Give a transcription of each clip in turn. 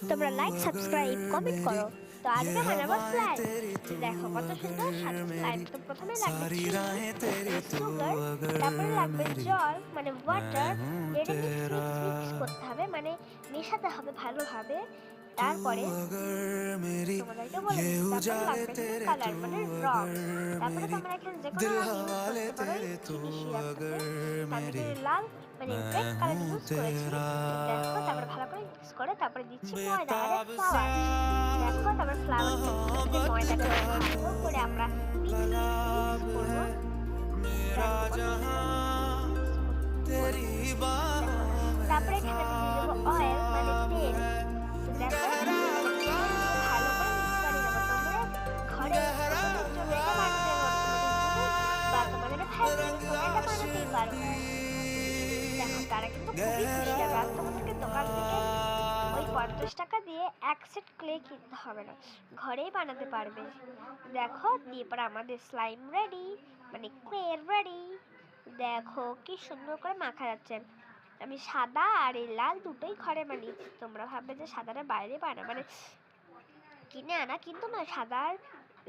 তোমরা like subscribe comment করো। তো আজকে বানাবো স্লাইম। দেখো কত সুন্দর সাদা স্লাইম। তো প্রথমে লাগবে চিনি, সুগার, তারপরে লাগবে জল মানে ওয়াটার। এটা মিক্স করতে হবে, মানে মেশাতে হবে ভালোভাবে। তারপরে তোমাদেরকে বলে দিচ্ছি, তারপরে লাগবে এখানে কালার মানে রং। তারপরে তোমরা এখানে যে কোনো রং ইউজ করতে পারো এই চিনি সিরাপটাতে। তো আমি এখানে লাল মানে রেড কালার ইউজ করেছি। তো দেখো তারপরে ভালো করে মিক্স করে তারপরে দিচ্ছি ময়দা মানে ফ্লাওয়ার। দেখো তারপরে ফ্লাওয়ার ময়দাটা ভালো করে আমরা মিক্স করবো। দেখো কত তারপরে এখানে আমি দিয়ে দেবো অয়েল মানে তেল। তো দেখো তেল দিয়ে ভালো করে মিক্স করে নেবো। তোমরা ঘরে এটা বানাতে পারো, বা তোমাদের ফ্যামিলিতে তোমরা এটা বানাতেই পারো। দেখো তারা কিন্তু খুবই খুশি হবে। আর তোমাদেরকে দোকান থেকে ওই 50 টাকা দিয়ে এক সেট ক্লে কিনতে হবে না, ঘরেই বানাতে পারবে। দেখো দিয়ে পরে আমাদের স্লাইম রেডি মানে ক্লে রেডি। দেখো কি সুন্দর করে মাখা যাচ্ছে। আমি সাদা আর এই লাল দুটোই ঘরে বানিয়েছি। তোমরা ভাববে যে সাদাটা বাইরে বানা মানে কিনে আনা, কিন্তু না, সাদা আর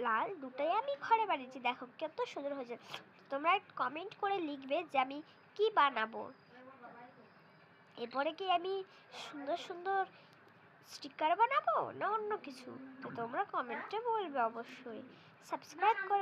লাল দুটোই আমি ঘরে বানিয়েছি। দেখো কত সুন্দর হয়েছে। তোমরা কমেন্ট করে লিখবে যে আমি কি বানাবো। এরপরে কি আমি সুন্দর সুন্দর স্টিকার বানাবো না অন্য কিছু? তো তোমরা কমেন্টে বলবে অবশ্যই। সাবস্ক্রাইব করে